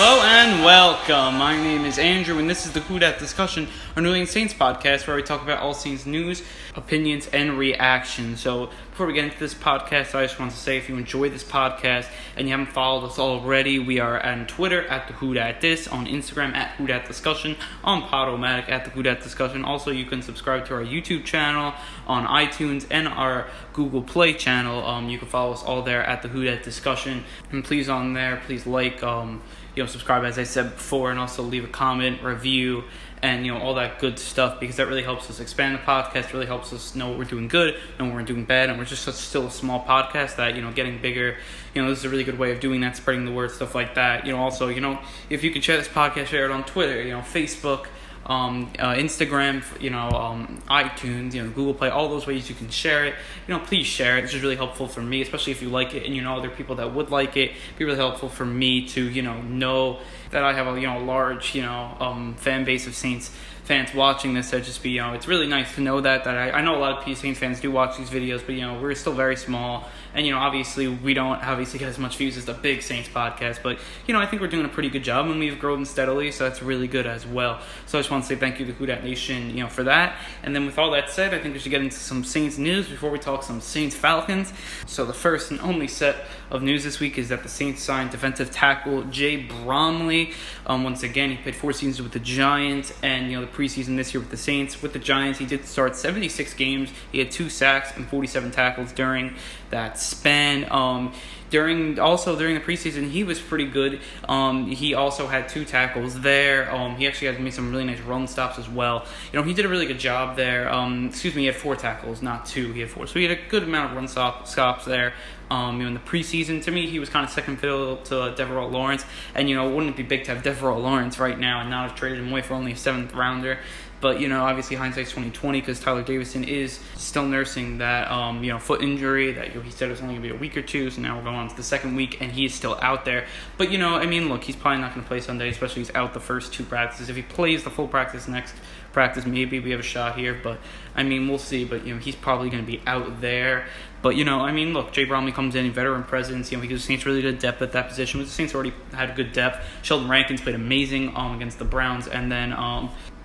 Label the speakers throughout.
Speaker 1: Hello and welcome. My name is Andrew, and this is the Who Dat Discussion, our New England Saints podcast, where we talk about all Saints news, opinions, and reactions. So, before we get into this podcast, I just want to say if you enjoy this podcast and you haven't followed us already, we are on Twitter at the Who Dat Dis, on Instagram at Who Dat Discussion, on Podomatic at the Who Dat Discussion. Also, you can subscribe to our YouTube channel on iTunes and our Google Play channel. You can follow us all there at the Who Dat Discussion, and please on there, please like, subscribe as I said before, and also leave a comment, review, and all that good stuff, because that really helps us expand the podcast, really helps us know what we're doing good and what we're doing bad, and we're just still a small podcast that, getting bigger, this is a really good way of doing that, spreading the word, stuff like that. Also, if you could share this podcast, share it on Twitter, Facebook, Instagram, iTunes, Google Play, all those ways you can share it. Please share it. It's just really helpful for me, especially if you like it and other people that would like it. It'd be really helpful for me to know that I have a large fan base of Saints fans watching this. So just be it's really nice to know that I know a lot of Saints fans do watch these videos, but we're still very small, and obviously we don't get as much views as the big Saints podcast, but I think we're doing a pretty good job, and we've grown steadily, so that's really good as well. So I just want to say thank you to Who Dat Nation for that. And then with all that said, I think we should get into some Saints news before we talk some Saints Falcons. So the first and only set of news this week is that the Saints signed defensive tackle Jay Bromley. Once again, he played 4 seasons with the Giants, and the preseason this year with the Saints. With the Giants, he did start 76 games. He had 2 sacks and 47 tackles during that span. During the preseason, he was pretty good. He also had 2 tackles there. He actually had made some really nice run stops as well. He did a really good job there. He had 4 tackles, not 2. He had 4. So he had a good amount of run stops there. In the preseason, to me, he was kind of second fiddle to Deverell Lawrence. And, wouldn't it be big to have Deverell Lawrence right now and not have traded him away for only a 7th rounder? But, obviously hindsight's 2020, because Tyler Davison is still nursing that, foot injury that he said it was only going to be a week or 2. So now we're going on to the 2nd week, and he is still out there. But, look, he's probably not going to play Sunday, especially he's out the first 2 practices. If he plays the full practice next practice, maybe we have a shot here. But, we'll see. But, he's probably going to be out there. But, look, Jay Bromley comes in, veteran presence. He gives the Saints really good depth at that position. The Saints already had good depth. Sheldon Rankins played amazing against the Browns. And then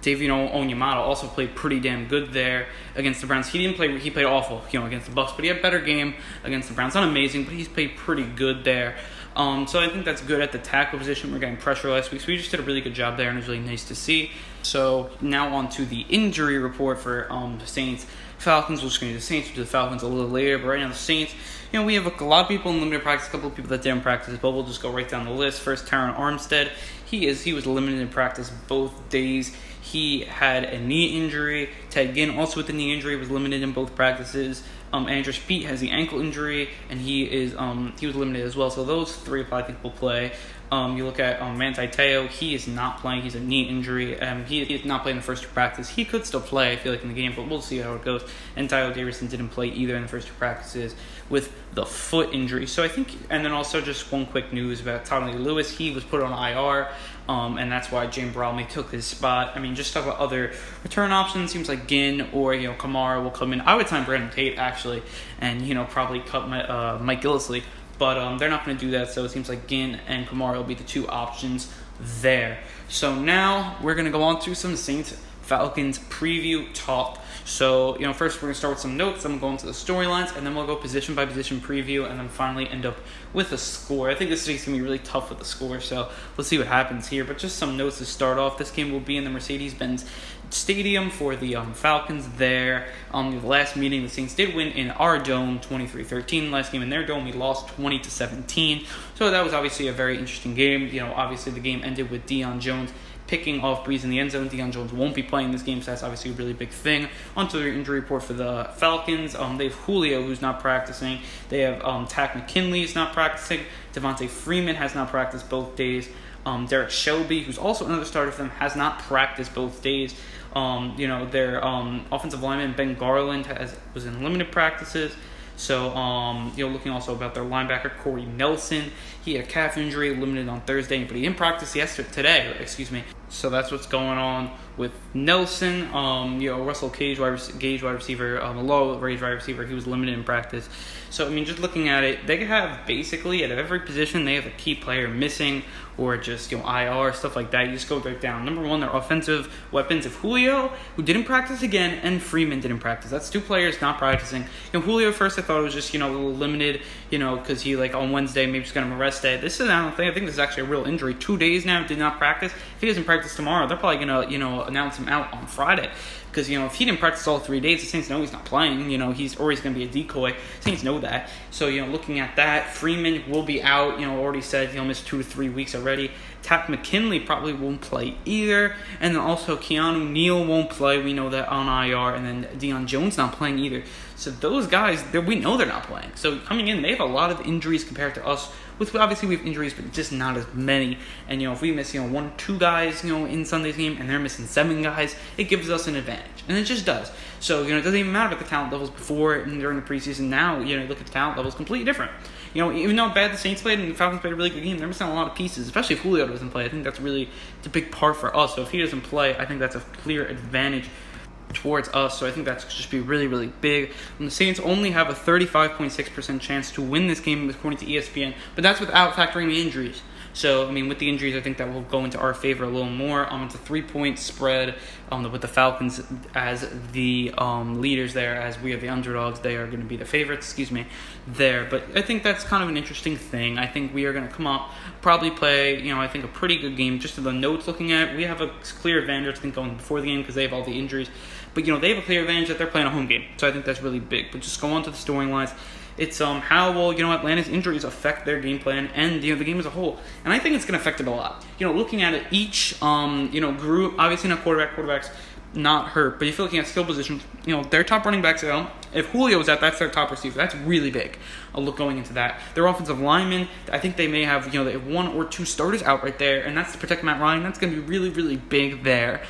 Speaker 1: David Onyemata also played pretty damn good there against the Browns. He played awful, against the Bucs, but he had a better game against the Browns. Not amazing, but he's played pretty good there. So I think that's good at the tackle position. We're getting pressure last week, so we just did a really good job there, and it was really nice to see. So now on to the injury report for the Saints. Falcons, we're just going to do the Saints, we'll do the Falcons a little later, but right now the Saints, we have a lot of people in limited practice, a couple of people that didn't practice, but we'll just go right down the list. First, Taron Armstead, he was limited in practice both days. He had a knee injury. Ted Ginn, also with the knee injury, was limited in both practices. Andrew Speet has the ankle injury, and he was limited as well. So those 3 I think will play. You look at Manti Te'o, he is not playing. He's a knee injury. He is not playing the first 2 practices. He could still play, I feel like, in the game, but we'll see how it goes. And Tyler Davison didn't play either in the first 2 practices with the foot injury. So I think, and then also just one quick news about Tommy Lewis. He was put on IR, and that's why Jay Bromley took his spot. Just talk about other return options. Seems like Ginn or Kamara will come in. I would sign Brandon Tate actually, and probably cut Mike Gillislee. But they're not going to do that, so it seems like Ginn and Kamara will be the 2 options there. So now we're going to go on to some Saints-Falcons preview talk. So, first we're going to start with some notes, then we'll go into the storylines, and then we'll go position-by-position preview, and then finally end up with a score. I think this week's going to be really tough with the score, so we'll see what happens here. But just some notes to start off. This game will be in the Mercedes-Benz Stadium for the Falcons there. The last meeting, the Saints did win in our dome 23-13. Last game in their dome, we lost 20-17. So that was obviously a very interesting game. Obviously the game ended with Deion Jones picking off Breeze in the end zone. Deion Jones won't be playing this game, so that's obviously a really big thing. Onto their injury report for the Falcons. They have Julio, who's not practicing. They have Tack McKinley is not practicing. Devontae Freeman has not practiced both days. Derek Shelby, who's also another starter for them, has not practiced both days. Their offensive lineman Ben Garland was in limited practices. So, looking also about their linebacker, Corey Nelson. He had a calf injury, limited on Thursday, but he didn't practice today. So that's what's going on with Nelson. Russell Gage, wide receiver, a low-range wide receiver, he was limited in practice. So, just looking at it, they could have basically at every position, they have a key player missing or just IR, stuff like that. You just go right down. Number one, their offensive weapons. If Julio, who didn't practice again, and Freeman didn't practice, that's two players not practicing. Julio first I thought it was just a little limited, because he on Wednesday maybe just got him a rest day. I think this is actually a real injury. 2 days now, did not practice. If he doesn't practice tomorrow, they're probably gonna announce him out on Friday. Because, if he didn't practice all 3 days, the Saints know he's not playing. He's going to be a decoy. Saints know that. So, looking at that, Freeman will be out. Already said he'll miss 2 to 3 weeks already. Takk McKinley probably won't play either. And then also Keanu Neal won't play. We know that on IR. And then Deion Jones not playing either. So those guys, we know they're not playing. So coming in, they have a lot of injuries compared to us. Obviously, we have injuries, but just not as many. And, if we miss, 1, 2 guys, in Sunday's game, and they're missing 7 guys, it gives us an advantage. And it just does. So, it doesn't even matter about the talent levels before and during the preseason. Now, look at the talent levels, completely different. Even though bad the Saints played and the Falcons played a really good game, they're missing a lot of pieces, especially if Julio doesn't play. I think it's a big part for us. So if he doesn't play, I think that's a clear advantage towards us. So I think that's just be really, really big. And the Saints only have a 35.6% chance to win this game according to ESPN, but that's without factoring the injuries. So, with the injuries, I think that will go into our favor a little more. It's a 3-point spread with the Falcons as the leaders there, as we are the underdogs. They are going to be the favorites, there. But I think that's kind of an interesting thing. I think we are going to come up, probably play, I think a pretty good game. Just to the notes looking at, we have a clear advantage, I think, going before the game because they have all the injuries. But, they have a clear advantage that they're playing a home game. So I think that's really big. But just go on to the storylines. It's how will Atlanta's injuries affect their game plan and the game as a whole, and I think it's going to affect it a lot. Looking at it, each group, obviously not quarterbacks not hurt, but if you're looking at skill positions, their top running backs out. If Julio's out, that's their top receiver. That's really big. A look going into that. Their offensive linemen, I think they may have they have 1 or 2 starters out right there, and that's to protect Matt Ryan. That's going to be really, really big there.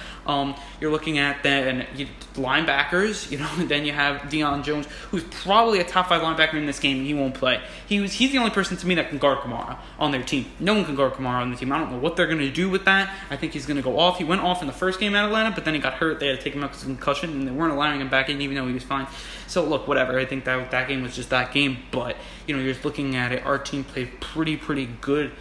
Speaker 1: You're looking at then linebackers, and then you have Deion Jones, who's probably a top 5 linebacker in this game, and he won't play. He's the only person to me that can guard Kamara on their team. No one can guard Kamara on the team. I don't know what they're going to do with that. I think he's going to go off. He went off in the first game at Atlanta, but then he got hurt. They had to take him out because of concussion, and they weren't allowing him back in, even though he was fine. So, look, whatever. I think that game was just that game. But, you're just looking at it. Our team played pretty good,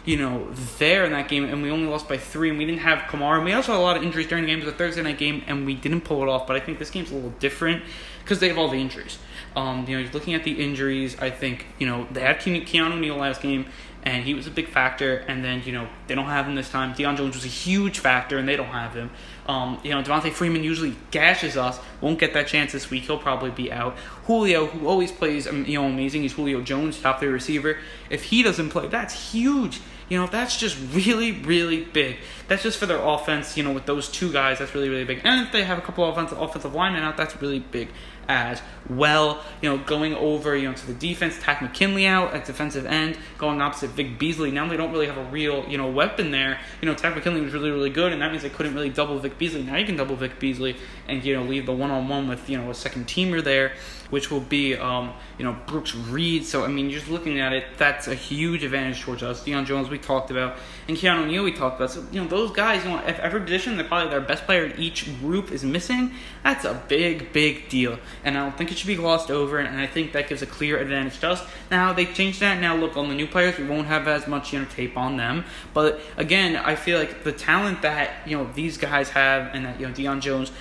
Speaker 1: there in that game. And we only lost by 3. And we didn't have Kamara. And we also had a lot of injuries during the game. It was a Thursday night game. And we didn't pull it off. But I think this game's a little different because they have all the injuries. Just looking at the injuries, I think, they had Keanu Neal last game. And he was a big factor. And then, they don't have him this time. Deion Jones was a huge factor, and they don't have him. Devontae Freeman usually gashes us. Won't get that chance this week. He'll probably be out. Julio, who always plays, amazing. He's Julio Jones, top 3 receiver. If he doesn't play, that's huge. That's just really, really big. That's just for their offense, with those 2 guys, that's really, really big. And if they have a couple of offensive linemen out, that's really big as well. Going over, to the defense, Takk McKinley out at defensive end, going opposite Vic Beasley. Now they don't really have a real, weapon there. Takk McKinley was really, really good, and that means they couldn't really double Vic Beasley. Now you can double Vic Beasley and, leave the one-on-one with, a second teamer there, which will be, Brooks Reed. So, you're just looking at it, that's a huge advantage towards us. Deion Jones, we talked about, and Keanu Neal, we talked about. So, those guys, if every position, they're probably their best player in each group is missing, that's a big, big deal. And I don't think it should be glossed over, and I think that gives a clear advantage to us. Now, they changed that. Now, look, on the new players, we won't have as much, tape on them. But, again, I feel like the talent that, these guys have and that, Deion Jones,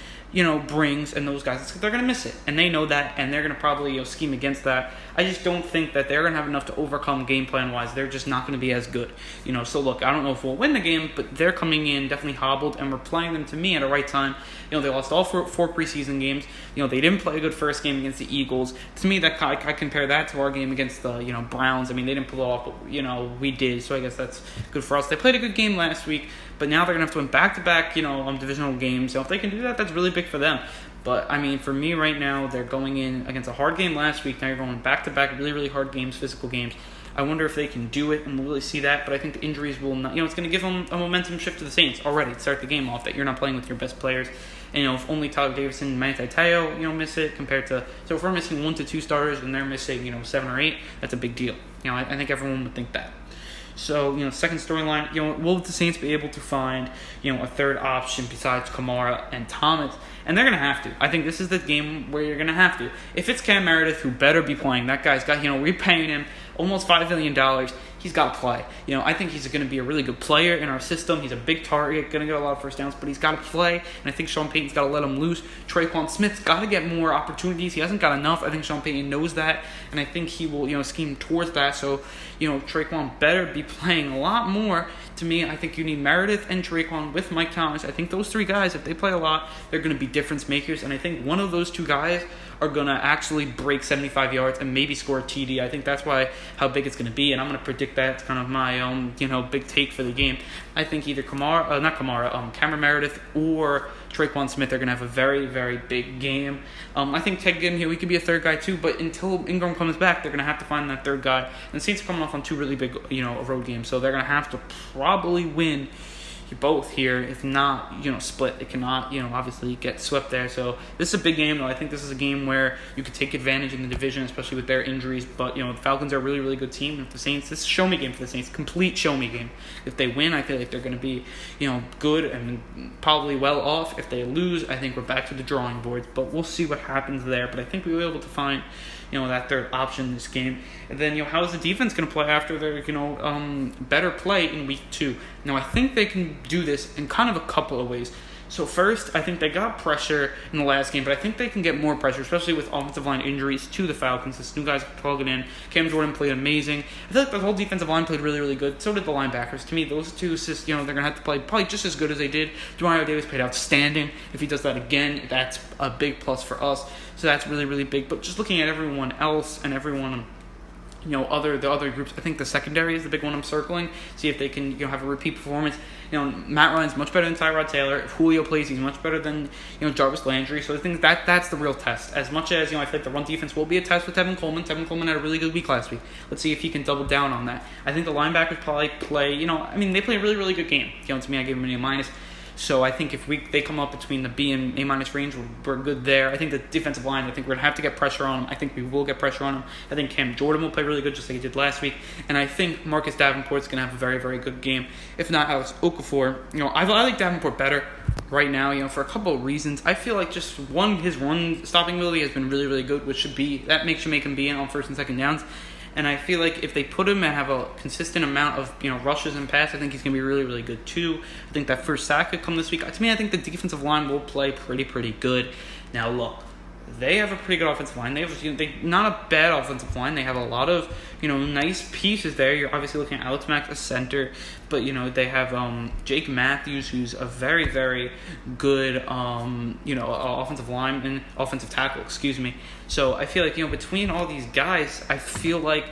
Speaker 1: brings, and those guys, they're going to miss it. And they know that, and they're going to probably, scheme against that. I just don't think that they're going to have enough to overcome game plan-wise. They're just not going to be as good. So look, I don't know if we'll win the game, but they're coming in definitely hobbled, and we're playing them, to me, at a right time. They lost all 4 preseason games. They didn't play a good first game against the Eagles. To me, that I compare that to our game against the, Browns. They didn't pull it off, but, we did. So I guess that's good for us. They played a good game last week, but now they're going to have to win back-to-back, divisional games. So if they can do that, that's really big for them. But, for me right now, they're going in against a hard game last week. Now you're going back-to-back really, really hard games, physical games. I wonder if they can do it, and we'll really see that. But I think the injuries will not, it's going to give them a momentum shift to the Saints already to start the game off, that you're not playing with your best players. And, if only Tyler Davison and Manti Te'o, miss it compared to, so if we're missing 1 to 2 starters and they're missing, 7 or 8, that's a big deal. I think everyone would think that. So, second storyline, will the Saints be able to find, a third option besides Kamara and Thomas? And they're going to have to. I think this is the game where you're going to have to. If it's Cam Meredith, who better be playing, that guy's got, we're paying him. almost $5 million. He's got to play. I think he's going to be a really good player in our system. He's a big target, going to get a lot of first downs, but he's got to play. And I think Sean Payton's got to let him loose. Traquan Smith's got to get more opportunities. He hasn't got enough. I think Sean Payton knows that, and I think he will, scheme towards that. So, Traquan better be playing a lot more. To me, I think you need Meredith and Traquan with Mike Thomas. I think those three guys, if they play a lot, they're going to be difference makers. And I think one of those two guys are going to actually break 75 yards and maybe score a TD. I think that's how big it's going to be. And I'm going to predict that. It's kind of my big take for the game. I think either Cameron Meredith or Traquan Smith are going to have a very, very big game. I think Ted Ginn here, we could be a third guy too, but until Ingram comes back, they're going to have to find that third guy. And the Saints are coming off on two really big, road games, so they're going to have to probably win both here. If not, split. They cannot, obviously get swept there. So this is a big game, though. I think this is a game where you could take advantage in the division, especially with their injuries. But, the Falcons are a really, really good team. If the Saints, this is a show-me game for the Saints, complete show-me game. If they win, I feel like they're going to be, good and probably well off. If they lose, I think we're back to the drawing boards. But we'll see what happens there. But I think we'll be able to find, that third option in this game. And then, how is the defense going to play after their, better play in week 2? Now, I think they can do this in kind of a couple of ways. So first, I think they got pressure in the last game, but I think they can get more pressure, especially with offensive line injuries to the Falcons. This new guy's plugging in. Cam Jordan played amazing. I feel like the whole defensive line played really, really good. So did the linebackers. To me, those two, they're going to have to play probably just as good as they did. Demario Davis played outstanding. If he does that again, that's a big plus for us. So that's really, really big. But just looking at everyone else and everyone the other groups, I think the secondary is the big one I'm circling. See if they can have a repeat performance. Matt Ryan's much better than Tyrod Taylor. If Julio plays, he's much better than Jarvis Landry. So I think that's the real test. As much as I feel like the run defense will be a test with Tevin Coleman. Tevin Coleman had a really good week last week. Let's see if he can double down on that. I think the linebackers probably play. They play a really, really good game. To me, I gave them an A-. So I think if they come up between the B and A- range, we're good there. I think the defensive line, I think we're going to have to get pressure on them. I think we will get pressure on them. I think Cam Jordan will play really good just like he did last week. And I think Marcus Davenport's going to have a very, very good game. If not, Alex Okafor. I like Davenport better right now, for a couple of reasons. I feel like just one, his run stopping ability has been really, really good, which makes you make him be in on first and second downs. And I feel like if they put him and have a consistent amount of rushes and pass, I think he's going to be really, really good too. I think that first sack could come this week. To me, I think the defensive line will play pretty good. Now, look, they have a pretty good offensive line. They have not a bad offensive line. They have a lot of nice pieces there. You're obviously looking at Alex Mack, a center, but they have Jake Matthews, who's a very, very good offensive lineman, offensive tackle. Excuse me. So I feel like between all these guys, I feel like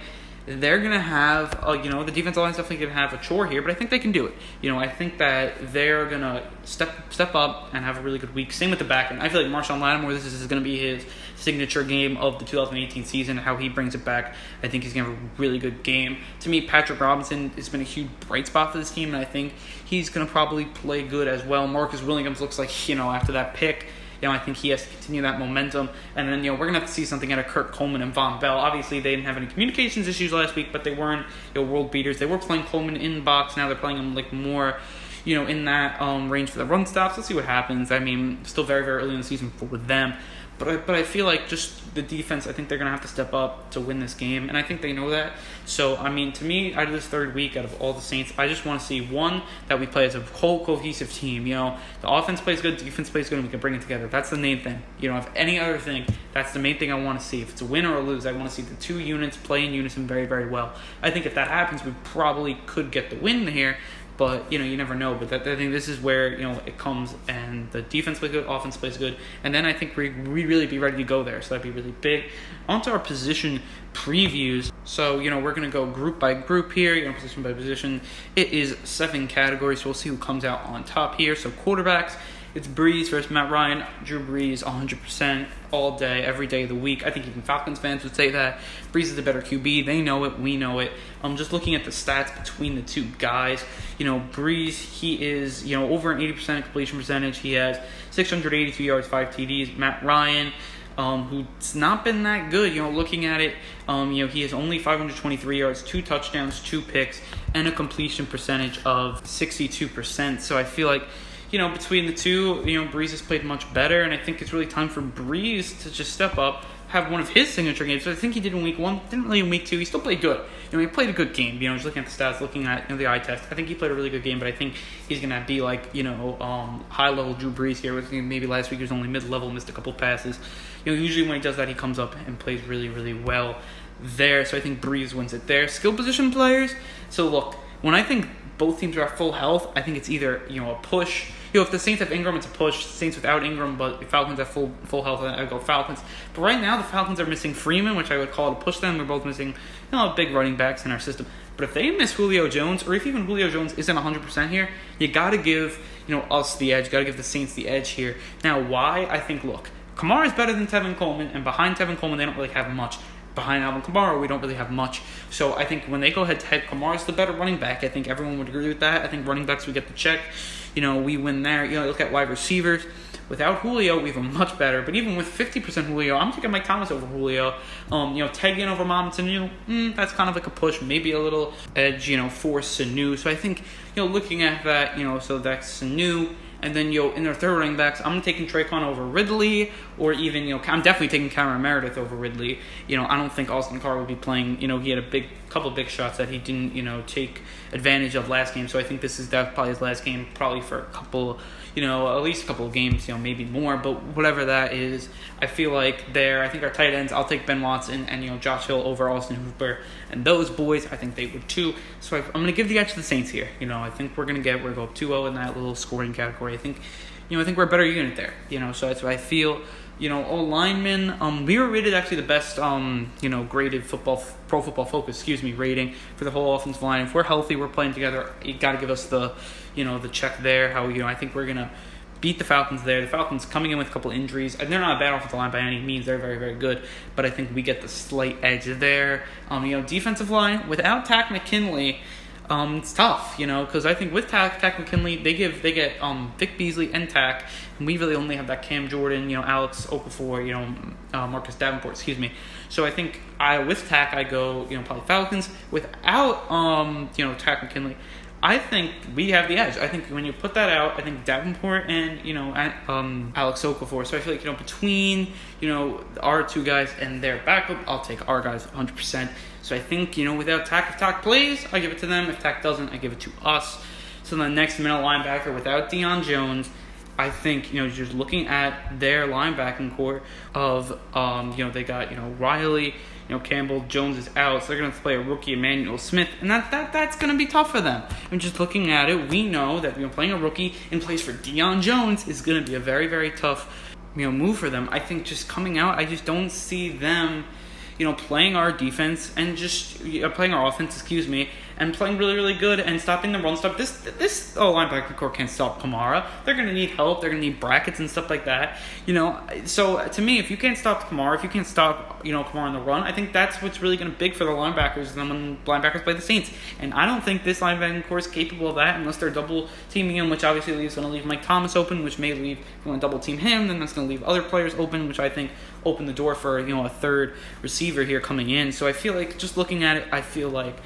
Speaker 1: they're going to have, the defensive line is definitely going to have a chore here, but I think they can do it. I think that they're going to step up and have a really good week. Same with the back end. I feel like Marshawn Lattimore, this is going to be his signature game of the 2018 season, how he brings it back. I think he's going to have a really good game. To me, Patrick Robinson has been a huge bright spot for this team, and I think he's going to probably play good as well. Marcus Williams looks like, after that pick, I think he has to continue that momentum. And then, we're going to have to see something out of Kurt Coleman and Von Bell. Obviously, they didn't have any communications issues last week, but they weren't, world beaters. They were playing Coleman in box. Now they're playing him, more, in that range for the run stops. Let's see what happens. Still very, very early in the season for them. But I feel like just the defense, I think they're going to have to step up to win this game, and I think they know that. So, to me, out of this third week, out of all the Saints, I just want to see, one, that we play as a whole cohesive team. The offense plays good, the defense plays good, and we can bring it together. That's the main thing. If any other thing, that's the main thing I want to see. If it's a win or a lose, I want to see the two units play in unison very, very well. I think if that happens, we probably could get the win here. But, you never know. But I think this is where, it comes, and the defense plays good, offense plays good. And then I think we really be ready to go there. So that'd be really big. On to our position previews. So, we're going to go group by group here, position by position. It is 7 categories, so we'll see who comes out on top here. So quarterbacks, it's Breeze versus Matt Ryan. Drew Brees 100% all day, every day of the week. I think even Falcons fans would say that. Breeze is a better QB. They know it. We know it. Just looking at the stats between the two guys, Breeze, he is, over an 80% completion percentage. He has 682 yards, 5 TDs. Matt Ryan, who's not been that good, looking at it, he has only 523 yards, 2 touchdowns, 2 picks, and a completion percentage of 62%. So I feel like, between the two, Breeze has played much better, and I think it's really time for Breeze to just step up, have one of his signature games. So I think he did in week 1, didn't really in week 2. He still played good. He played a good game. Just looking at the stats, looking at the eye test. I think he played a really good game, but I think he's going to be like, high-level Drew Brees here. With maybe last week he was only mid-level, missed a couple passes. Usually when he does that, he comes up and plays really, really well there. So I think Breeze wins it there. Skill position players. So look, when I think both teams are at full health, I think it's either, a push. If the Saints have Ingram, it's a push. Saints without Ingram, but the Falcons have full health, I would go Falcons. But right now, the Falcons are missing Freeman, which I would call it a push them. They're both missing, big running backs in our system. But if they miss Julio Jones, or if even Julio Jones isn't 100% here, you got to give, us the edge. Got to give the Saints the edge here. Now, why? I think, look, Kamara is better than Tevin Coleman, and behind Tevin Coleman, they don't really have much. Behind Alvin Kamara, we don't really have much. So I think when they go head-to-head, Kamara's the better running back. I think everyone would agree with that. I think running backs, we get the check. We win there. Look at wide receivers. Without Julio, we have a much better. But even with 50% Julio, I'm taking Mike Thomas over Julio. Ted Ginn over Mohamed Sanu, that's kind of like a push. Maybe a little edge, for Sanu. So I think, looking at that, so that's Sanu. And then, in their third running backs, I'm taking Traquan over Ridley, or even, I'm definitely taking Cameron Meredith over Ridley. I don't think Austin Carr would be playing. He had a couple of big shots that he didn't, take advantage of last game. So I think this is probably his last game, probably for a couple, at least a couple of games, maybe more. But whatever that is, I feel like I think our tight ends, I'll take Ben Watson and, Josh Hill over Austin Hooper. And those boys, I think they would too. So I'm going to give the edge to the Saints here. I think we're going to go up 2-0 in that little scoring category. I think we're a better unit there. So that's what I feel. All linemen. We were rated actually the best, graded Pro Football Focus, rating for the whole offensive line. If we're healthy, we're playing together. You got to give us the, the check there. How I think we're gonna beat the Falcons there. The Falcons coming in with a couple injuries. They're not a bad offensive line by any means. They're very, very good. But I think we get the slight edge there. Defensive line without Tack McKinley. It's tough, because I think with Tack McKinley, they get Vic Beasley and Tack, and we really only have that Cam Jordan, Alex Okafor, Marcus Davenport, So I think with Tack, I go, probably Falcons. Without, Tack McKinley, I think we have the edge. I think when you put that out, I think Davenport and, Alex Okafor. So I feel like, between, our two guys and their backup, I'll take our guys 100%. So I think, without Tack, if Tack plays, I give it to them. If Tack doesn't, I give it to us. So the next middle linebacker without Deion Jones, I think, just looking at their linebacking core of, they got, Riley, Campbell, Jones is out, so they're going to play a rookie, Emmanuel Smith, and that's going to be tough for them. And just looking at it, we know that playing a rookie in place for Deion Jones is going to be a very, very tough, move for them. I think just coming out, I just don't see them, playing our defense and just playing our offense, and playing really, really good and stopping the run stop. This linebacker core can't stop Kamara. They're going to need help. They're going to need brackets and stuff like that. So to me, if you can't stop Kamara, if you can't stop, Kamara in the run, I think that's what's really going to be big for the linebackers and when linebackers play the Saints. And I don't think this linebacking core is capable of that unless they're double teaming him, which obviously is going to leave Mike Thomas open, which may leave, if you want to double team him, then that's going to leave other players open, which I think open the door for, a third receiver here coming in. So I feel like, just looking at it, I feel like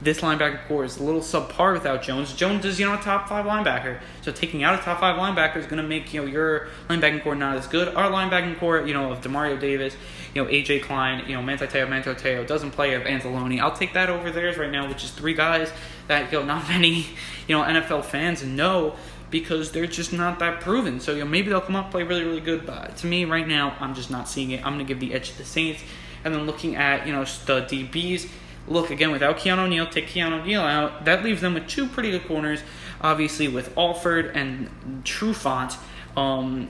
Speaker 1: this linebacker core is a little subpar without Jones. Jones is, a top 5 linebacker. So taking out a top 5 linebacker is going to make, your linebacking core not as good. Our linebacking core, of Demario Davis, AJ Klein, Manti Te'o doesn't play of Anzalone. I'll take that over theirs right now, which is 3 guys that, not many, NFL fans know because they're just not that proven. So, maybe they'll come up, play really, really good. But to me, right now, I'm just not seeing it. I'm going to give the edge to the Saints. And then looking at, the DBs, look, again, without Keanu O'Neal, take Keanu O'Neal out. That leaves them with 2 pretty good corners, obviously, with Alford and Trufant.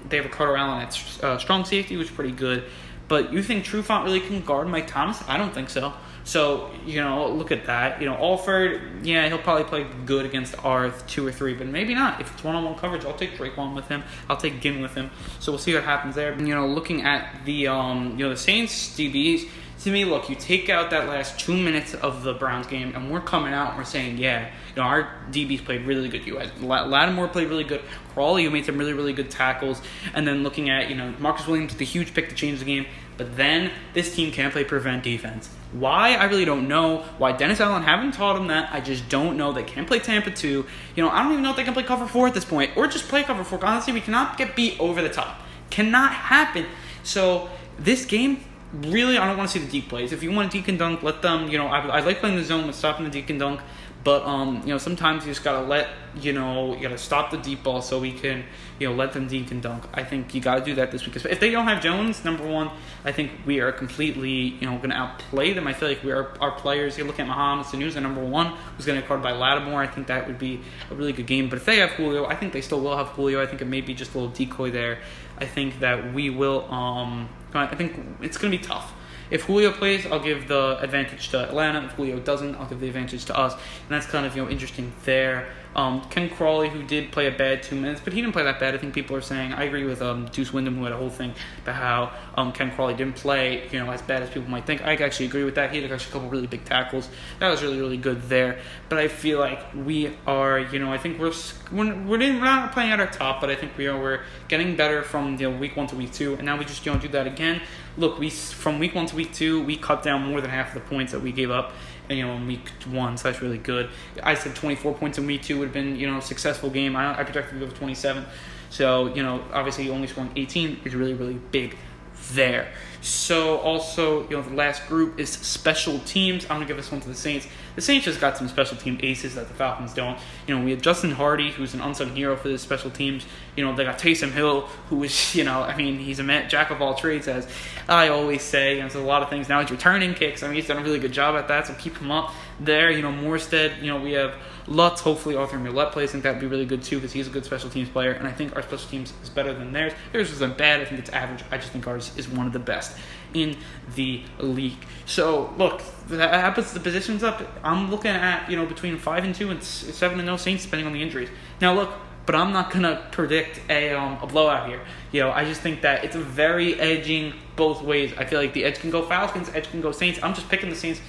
Speaker 1: They have a Carter Allen at strong safety, which is pretty good. But you think Trufant really can guard Mike Thomas? I don't think so. So, look at that. Alford, yeah, he'll probably play good against our 2 or 3, but maybe not. If it's one-on-one coverage, I'll take Traquan with him. I'll take Ginn with him. So we'll see what happens there. Looking at the, the Saints DBs, to me, look, you take out that last 2 minutes of the Browns game, and we're coming out and we're saying, yeah, our DBs played really good. You had Lattimore played really good. Crawley, who made some really, really good tackles. And then looking at, Marcus Williams with the huge pick to change the game. But then this team can't play prevent defense. Why? I really don't know. Why Dennis Allen haven't taught them that. I just don't know. They can't play Tampa 2. I don't even know if they can play cover 4 at this point. Or just play cover 4. Honestly, we cannot get beat over the top. Cannot happen. So this game, really, I don't want to see the deep plays. If you want to deke and dunk, let them, I like playing the zone with stopping the deke and dunk. But, sometimes you just got to you got to stop the deep ball so we can, let them deke and dunk. I think you got to do that this week. If they don't have Jones, number one, I think we are completely, going to outplay them. I feel like our players, you look at Mahomes, the news, number one, who's going to get caught by Lattimore. I think that would be a really good game. But if they have Julio, I think they still will have Julio. I think it may be just a little decoy there. I think that we will, I think it's going to be tough. If Julio plays, I'll give the advantage to Atlanta. If Julio doesn't, I'll give the advantage to us. And that's kind of, interesting there. Ken Crawley, who did play a bad 2 minutes, but he didn't play that bad. I think people are saying, I agree with Deuce Wyndham, who had a whole thing about how Ken Crawley didn't play, as bad as people might think. I actually agree with that. He had actually a couple really big tackles. That was really, really good there. But I feel like we are, I think we're not playing at our top, but I think we're getting better from week 1 to week 2, and now we just do that again. Look, from week 1 to week 2, we cut down more than half of the points that we gave up, in week 1, so that's really good. I said 24 points in week 2 would have been, a successful game. I projected to go 27. So, obviously only scoring 18 is really, really big there. So, also, the last group is special teams. I'm going to give this one to the Saints. The Saints just got some special team aces that the Falcons don't. We had Justin Hardy, who's an unsung hero for the special teams. They got Taysom Hill, who is, he's a jack of all trades, as I always say. There's a lot of things. Now he's returning kicks. He's done a really good job at that, so keep him up there. Morstead, we have Lutz. Hopefully Arthur Millette plays. I think that would be really good, too, because he's a good special teams player, and I think our special teams is better than theirs. Theirs isn't bad. I think it's average. I just think ours is one of the best in the league. So, look, that puts the positions up. I'm looking at, between 5-2 and 7-0 Saints, depending on the injuries. Now, look, but I'm not going to predict a blowout here. I just think that it's very edging both ways. I feel like the edge can go Falcons, edge can go Saints. I'm just picking the Saints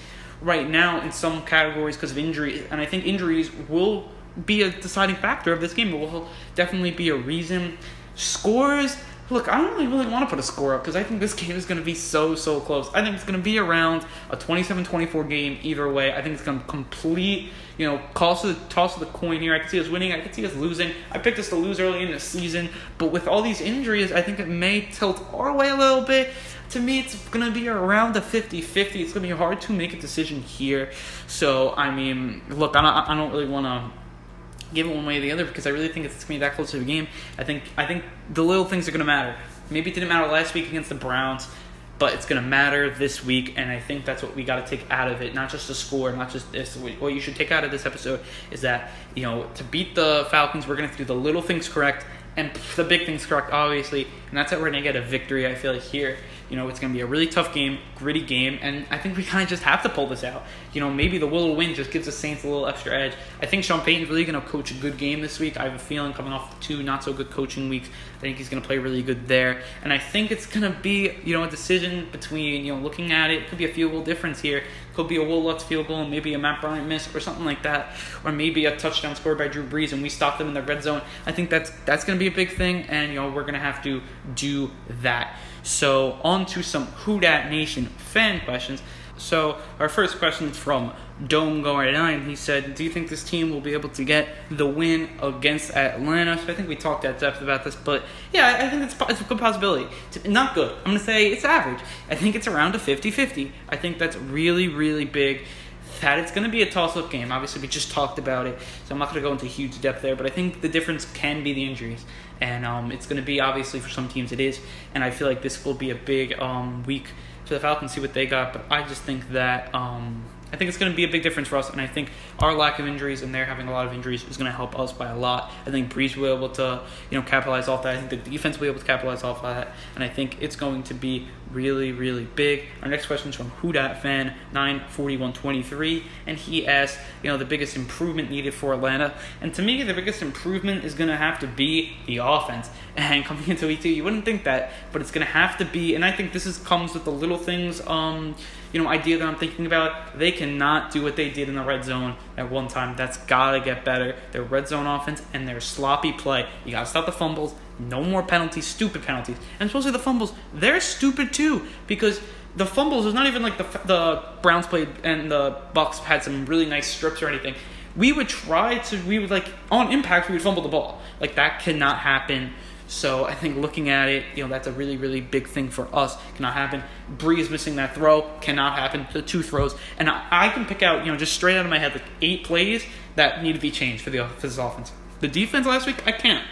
Speaker 1: right now in some categories because of injuries, and I think injuries will be a deciding factor of this game. It will definitely be a reason. Scores, look, I don't really want to put a score up because I think this game is going to be so close. I think it's going to be around a 27-24 game either way. I think it's going to complete, toss of the coin here. I can see us winning. I can see us losing. I picked us to lose early in the season, but with all these injuries, I think it may tilt our way a little bit. To me, it's going to be around a 50-50. It's going to be hard to make a decision here. So, look, I don't really want to give it one way or the other because I really think it's going to be that close to the game. I think the little things are going to matter. Maybe it didn't matter last week against the Browns, but it's going to matter this week, and I think that's what we got to take out of it, not just the score, not just this. What you should take out of this episode is that, to beat the Falcons, we're going to have to do the little things correct and the big things correct, obviously, and that's how we're going to get a victory, I feel like, here. It's going to be a really tough game, gritty game, and I think we kind of just have to pull this out. Maybe the will to win just gives the Saints a little extra edge. I think Sean Payton's really going to coach a good game this week. I have a feeling coming off 2 not-so-good coaching weeks, I think he's going to play really good there. And I think it's going to be, a decision between, looking at it, could be a field goal difference here. Could be a Will Lutz field goal and maybe a Matt Bryant miss or something like that. Or maybe a touchdown scored by Drew Brees and we stop them in the red zone. I think that's going to be a big thing, and, we're going to have to do that. So, on to some Who Dat Nation fan questions. So, our first question is from Dome Guard 9. He said, do you think this team will be able to get the win against Atlanta? So, I think we talked at depth about this, but yeah, I think it's a good possibility. Not good. I'm going to say it's average. I think it's around a 50-50. I think that's really, really big. That it's going to be a toss-up game. Obviously, we just talked about it, so I'm not going to go into huge depth there, but I think the difference can be the injuries. And it's going to be, obviously, for some teams it is, and I feel like this will be a big week for the Falcons, see what they got, but I just think that I think it's going to be a big difference for us, and I think our lack of injuries and they're having a lot of injuries is going to help us by a lot. I think Breeze will be able to, capitalize off that. I think the defense will be able to capitalize off of that, and I think it's going to be really, really big. Our next question is from Who Dat Fan 94123, and he asked, the biggest improvement needed for Atlanta, and to me, the biggest improvement is going to have to be the offense. And coming into week 2, you wouldn't think that, but it's going to have to be, and I think this comes with the little things, idea that I'm thinking about. They cannot do what they did in the red zone at one time. That's got to get better. Their red zone offense and their sloppy play. You got to stop the fumbles. No more penalties, stupid penalties. And supposedly the fumbles, they're stupid too, because the fumbles is not even like the Browns played and the Bucs had some really nice strips or anything. We would on impact, we would fumble the ball. Like, that cannot happen. So I think looking at it, that's a really, really big thing for us. Cannot happen. Breeze missing that throw. Cannot happen. The 2 throws. And I can pick out, just straight out of my head, 8 plays that need to be changed for this offense. The defense last week, I can't.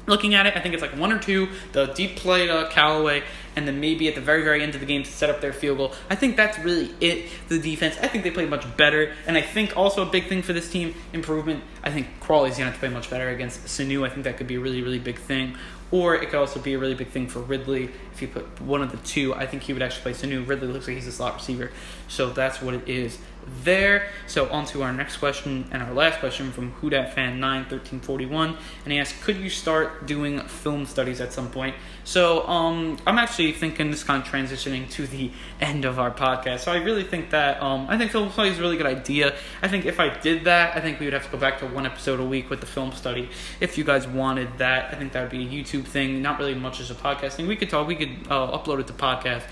Speaker 1: Looking at it, I think it's 1 or 2, the deep play to Callaway, and then maybe at the very, very end of the game to set up their field goal. I think that's really it. The defense, I think they played much better. And I think also a big thing for this team, improvement, I think Crawley's going to have to play much better against Sanu. I think that could be a really, really big thing. Or it could also be a really big thing for Ridley. If you put one of the 2, I think he would actually play Sanu. Ridley looks like he's a slot receiver. So that's what it is there. So on to our next question and our last question from Who Dat Fan 91341. And he asked, could you start doing film studies at some point? So I'm actually thinking this kind of transitioning to the end of our podcast. So I really think that I think film study is a really good idea. I think if I did that, I think we would have to go back to 1 episode a week with the film study. If you guys wanted that, I think that would be a YouTube thing, not really much as a podcast thing. We could upload it to podcast.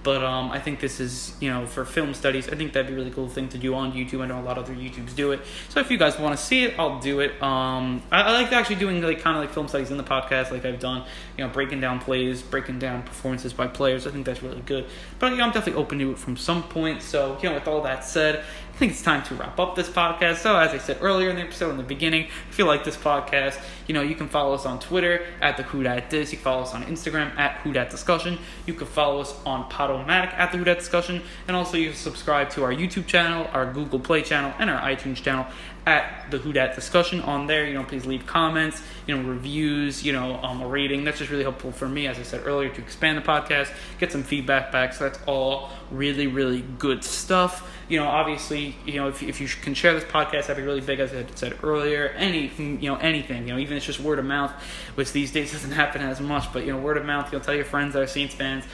Speaker 1: But I think this is, for film studies, I think that'd be a really cool thing to do on YouTube. I know a lot of other YouTubers do it. So if you guys want to see it, I'll do it. I like actually doing kind of film studies in the podcast like I've done, breaking down plays, breaking down performances by players. I think that's really good. But, I'm definitely open to it from some point. So, with all that said, I think it's time to wrap up this podcast. So as I said earlier in the episode, in the beginning, if you like this podcast, you can follow us on Twitter at the Who Dat Dis. You can follow us on Instagram at Who Dat Discussion. You can follow us on Podomatic at the Who Dat Discussion. And also you can subscribe to our YouTube channel, our Google Play channel, and our iTunes channel at the Who Dat Discussion. On there, please leave comments, reviews, a rating. That's just really helpful for me, as I said earlier, to expand the podcast, get some feedback back. So that's all really, really good stuff. Obviously, if you can share this podcast, that'd be really big, as I said earlier. Anything, even if it's just word of mouth, which these days doesn't happen as much, but, word of mouth, tell your friends that are Saints fans,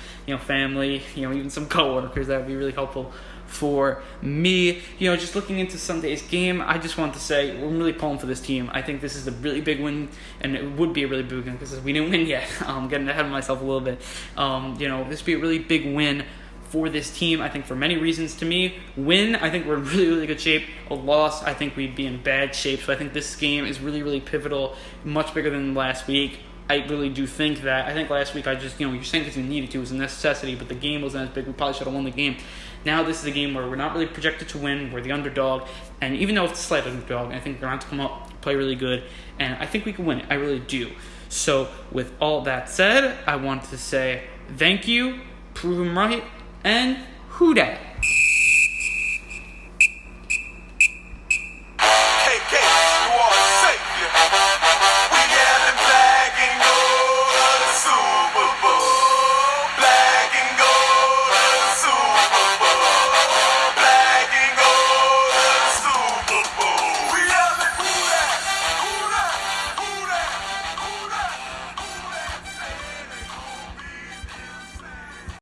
Speaker 1: family, even some coworkers. That would be really helpful for me. Just looking into Sunday's game, I just want to say we're really pulling for this team. I think this is a really big win, and it would be a really big win because we didn't win yet. I'm getting ahead of myself a little bit. This would be a really big win for this team, I think, for many reasons. To me, win, I think we're in really, really good shape. A loss, I think we'd be in bad shape. So I think this game is really, really pivotal, much bigger than last week. I really do think that. I think last week you're saying because you needed to, it was a necessity, but the game wasn't as big. We probably should have won the game. Now this is a game where we're not really projected to win. We're the underdog, and even though it's a slight underdog, I think we're going to have to come up, play really good, and I think we can win it. I really do. So with all that said, I want to say thank you, prove 'em right, and Who Dat?